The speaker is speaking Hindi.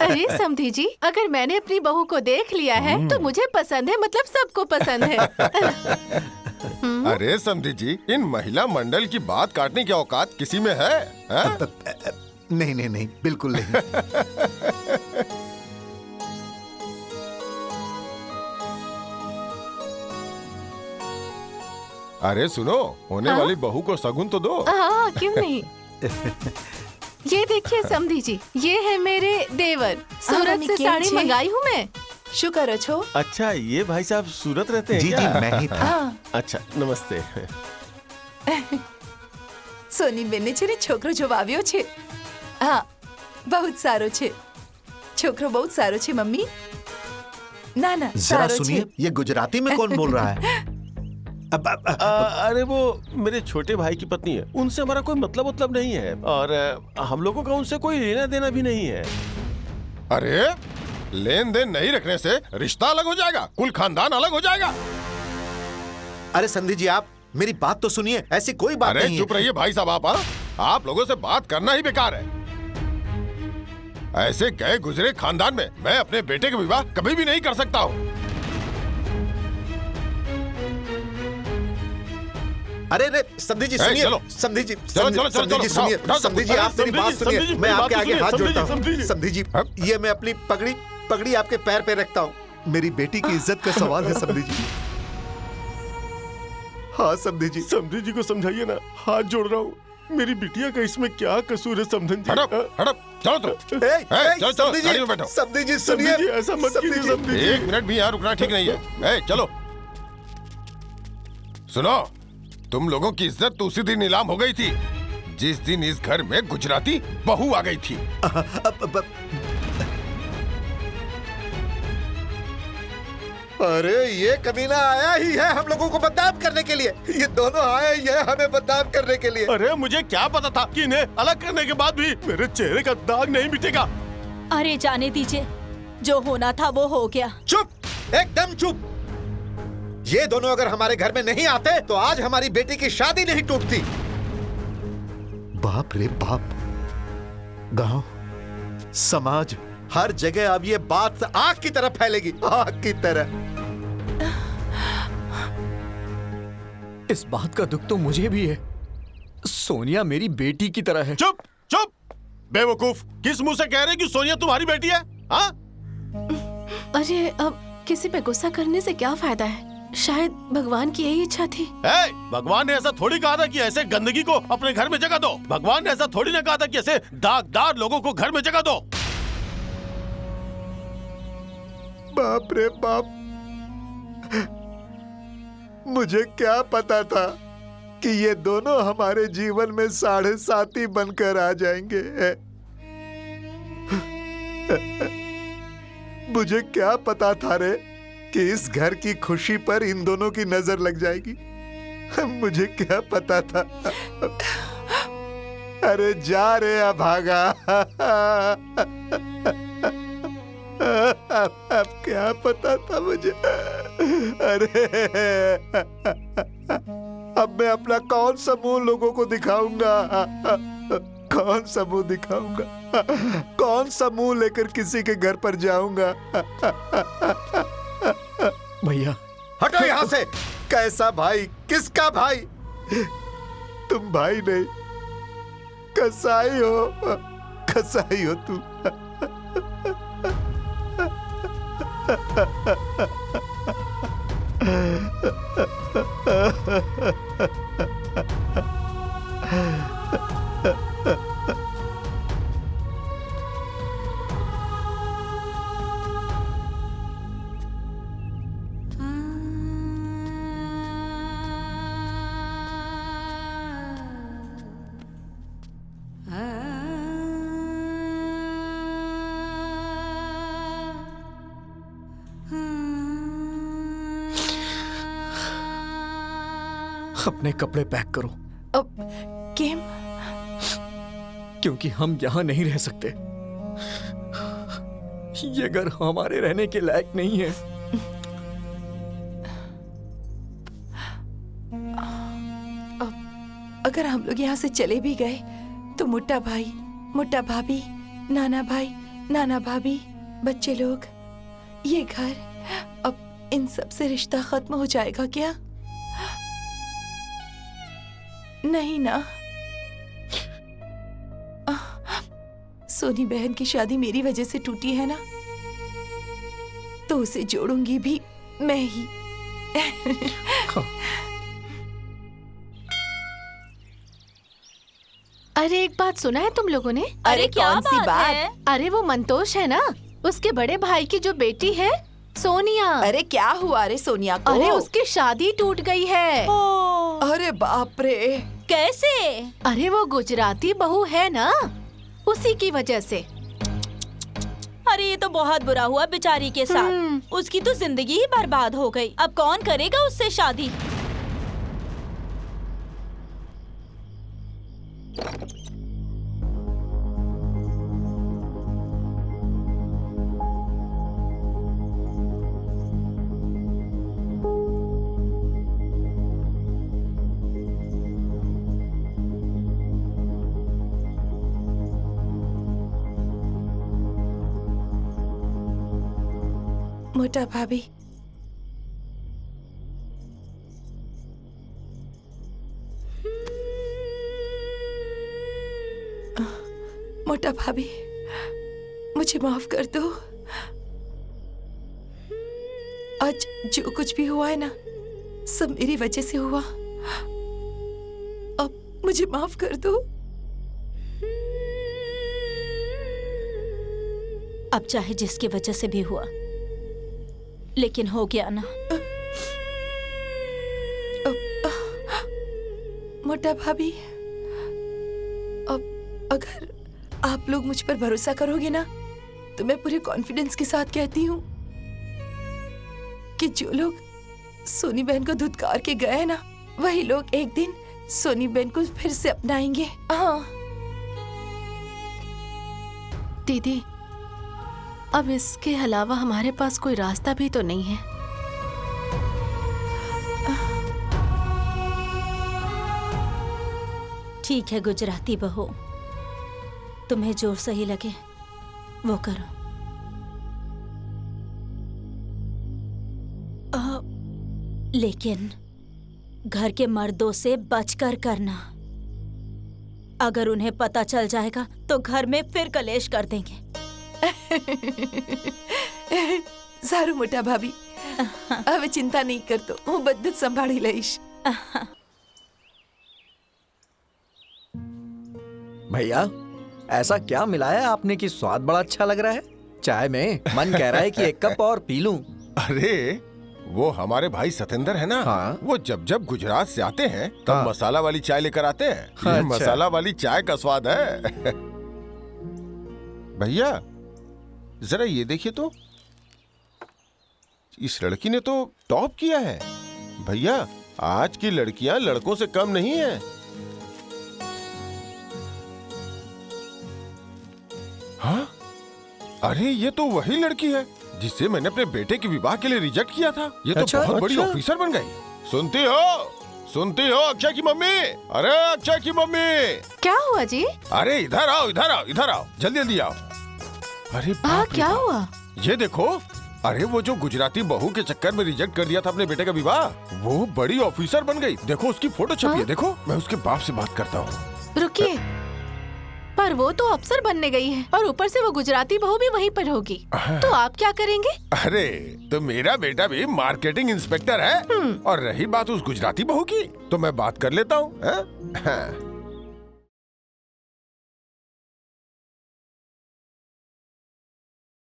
अरे समधी जी, अगर मैंने अपनी बहू को देख लिया है तो मुझे पसंद है, मतलब सबको पसंद है। अरे समधी जी, इन महिला मंडल की बात काटने की औकात किसी में है? नहीं नहीं नहीं, बिल्कुल नहीं। अरे सुनो, होने वाली बहू को शगुन तो दो। हाँ, क्यों नहीं। ये देखिए समधी जी, ये है मेरे देवर। सूरत से साड़ी मंगाई हूँ मैं। शुक्र छो। अच्छा, ये भाई साहब सूरत रहते हैं जी क्या? जी, मैं ही था। अच्छा, नमस्ते। સોની બેને છે ને છોકરો જો આવ્યો છે। હા, बहुत સારો છે છોકરો, बहुत સારો છે મમ્મી। ના ના जरा સારો सुनिए, છે। ये गुजराती में कौन बोल रहा है? अरे वो मेरे छोटे भाई की पत्नी है, उनसे हमारा कोई मतलब नहीं है और हम लोगों का उनसे कोई लेना देना भी नहीं है। अरे लेन देन नहीं रखने से रिश्ता अलग हो जाएगा, कुल खानदान अलग हो जाएगा। अरे संधि जी, आप मेरी बात तो सुनिए, ऐसी कोई बात अरे नहीं चुप है। रहिए भाई साहब, आप लोगों से बात करना ही बेकार है। ऐसे गए गुजरे खानदान में मैं अपने बेटे का विवाह कभी भी नहीं कर सकता हूँ। अरे रे संधि जी सुनिए, चलो। संधि जी, चलो, चलो, संधि जी चलो, सुनिए, उठाओ, संधि जी आप मेरी बात समझी, सुनिए, मैं मेरी आपके बात आगे सुनिए, हाथ जोड़ता समझी, हूँ। संधि जी, ये मैं अपनी पगड़ी आपके पैर पे रखता हूँ। मेरी बेटी की इज्जत का सवाल है संधि जी। हाँ संधि जी। समधी जी को समझाइए ना, हाथ जोड़ रहा हूँ। मेरी बिटिया का इसमें क्या कसूर है समधन जी? हड़प हड़प, चलो तुम। चलो, चलो, गाड़ी में बैठो। संधि जी समधी सुनिए, जी ऐसा मत कीजिए समधी जी। एक मिनट भी यहाँ रुकना ठीक नहीं है। चलो सुनो, तुम लोगों की इज्जत तो उसी दिन नीलाम हो गई थी जिस दिन इस घर में गुजराती बहू आ गई थी। अरे ये कमीना आया ही है हम लोगों को बदनाम करने के लिए। ये दोनों आए ही है हमें बदनाम करने के लिए। अरे मुझे क्या पता था कि इन्हें अलग करने के बाद भी मेरे चेहरे का दाग नहीं मिटेगा। अरे जाने दीजिए, जो होना था वो हो गया। चुप, एकदम चुप। ये दोनों अगर हमारे घर में नहीं आते तो आज हमारी बेटी की शादी नहीं टूटती। बाप रे बाप, गांव, समाज, हर जगह अब ये बात आग की तरह फैलेगी, आग की तरह। इस बात का दुख तो मुझे भी है। सोनिया मेरी बेटी की तरह है। चुप चुप, बेवकूफ, किस मुंह से कह रहे कि सोनिया तुम्हारी बेटी है? हाँ? अरे अब किसी पे गुस्सा करने से क्या फायदा है? शायद भगवान की यही इच्छा थी। भगवान ने ऐसा थोड़ी कहा था कि ऐसे गंदगी को अपने घर में जगह दो। भगवान ने ऐसा थोड़ी ना कहा था कि ऐसे दागदार लोगों को घर में जगह दो। बाप रे बाप, मुझे क्या पता था कि ये दोनों हमारे जीवन में साढ़े साथी बनकर आ जाएंगे। मुझे क्या पता था रे कि इस घर की खुशी पर इन दोनों की नजर लग जाएगी। मुझे क्या पता था। अरे जा रे अभागा। अब क्या पता था मुझे। अरे अब मैं अपना कौन सा मुंह लोगों को दिखाऊंगा? कौन सा मुंह दिखाऊंगा? कौन सा मुंह लेकर किसी के घर पर जाऊंगा? भैया हटो यहाँ से। कैसा भाई? किसका भाई? तुम भाई नहीं, कसाई हो, कसाई हो तू। अपने कपड़े पैक करो। अब केम? क्योंकि हम यहाँ नहीं रह सकते। ये घर हमारे रहने के लायक नहीं है। अब अगर हम लोग यहाँ से चले भी गए तो मोटा भाई, मोटा भाभी, नाना भाई, नाना भाभी, बच्चे लोग, ये घर, अब इन सब से रिश्ता खत्म हो जाएगा क्या? नहीं ना। सोनी बहन की शादी मेरी वजह से टूटी है ना, तो उसे जोड़ूंगी भी मैं ही। अरे एक बात सुना है तुम लोगों ने? अरे क्या कौन सी बात बात? है? अरे वो मंतोष है ना, उसके बड़े भाई की जो बेटी है सोनिया। अरे क्या हुआ रे सोनिया को? अरे उसकी शादी टूट गई है। अरे बाप रे, कैसे? अरे वो गुजराती बहू है ना, उसी की वजह से। अरे ये तो बहुत बुरा हुआ बेचारी के साथ। उसकी तो जिंदगी ही बर्बाद हो गई। अब कौन करेगा उससे शादी? मोटा भाभी, मोटा भाभी, मुझे माफ कर दो। आज जो कुछ भी हुआ है ना, सब मेरी वजह से हुआ। अब मुझे माफ कर दो। अब चाहे जिसकी वजह से भी हुआ, लेकिन हो गया ना। मोटा भाभी, अब अगर आप लोग मुझ पर भरोसा करोगे ना, तो मैं पूरे कॉन्फिडेंस के साथ कहती हूँ कि जो लोग सोनी बहन को धुतकार के गए हैं ना, वही लोग एक दिन सोनी बहन को फिर से अपनाएंगे। हाँ दीदी, अब इसके अलावा हमारे पास कोई रास्ता भी तो नहीं है। ठीक है गुजराती बहू, तुम्हें जो सही लगे वो करो। लेकिन घर के मर्दों से बचकर करना। अगर उन्हें पता चल जाएगा तो घर में फिर कलेश कर देंगे। सारू मोटा भाभी, अब चिंता नहीं कर तो હું બધું જ સંભાળી લઈશ। भैया, ऐसा क्या मिलाया आपने कि स्वाद बड़ा अच्छा लग रहा है? चाय में मन कह रहा है कि एक कप और पी लूं। अरे वो हमारे भाई सतेंद्र है ना, हाँ? वो जब जब गुजरात से आते हैं तब हाँ। मसाला वाली चाय लेकर आते हैं। ये अच्छा। मसाला वाली चाय का स्वाद है। भैया जरा ये देखिए तो, इस लड़की ने तो टॉप किया है। भैया आज की लड़कियां लड़कों से कम नहीं है। हाँ? अरे ये तो वही लड़की है जिससे मैंने अपने बेटे के विवाह के लिए रिजेक्ट किया था। ये तो अच्छा, बहुत बड़ी अच्छा। ऑफिसर बन गई। सुनती हो, सुनती हो अक्षय की मम्मी? अरे अक्षय की मम्मी, क्या हुआ जी? अरे इधर आओ, इधर आओ, इधर आओ, जल्दी जल्दी आओ। अरे हाँ बाप रे क्या बाप। हुआ? ये देखो, अरे वो जो गुजराती बहू के चक्कर में रिजेक्ट कर दिया था अपने बेटे का विवाह, वो बड़ी ऑफिसर बन गई। देखो उसकी फोटो छपी है। हाँ? देखो मैं उसके बाप से बात करता हूँ। रुकिए, पर वो तो अफसर बनने गई है और ऊपर से वो गुजराती बहू भी वहीं पर होगी, तो आप क्या करेंगे? अरे तो मेरा बेटा भी मार्केटिंग इंस्पेक्टर है। और रही बात उस गुजराती बहू की, तो मैं बात कर लेता हूँ।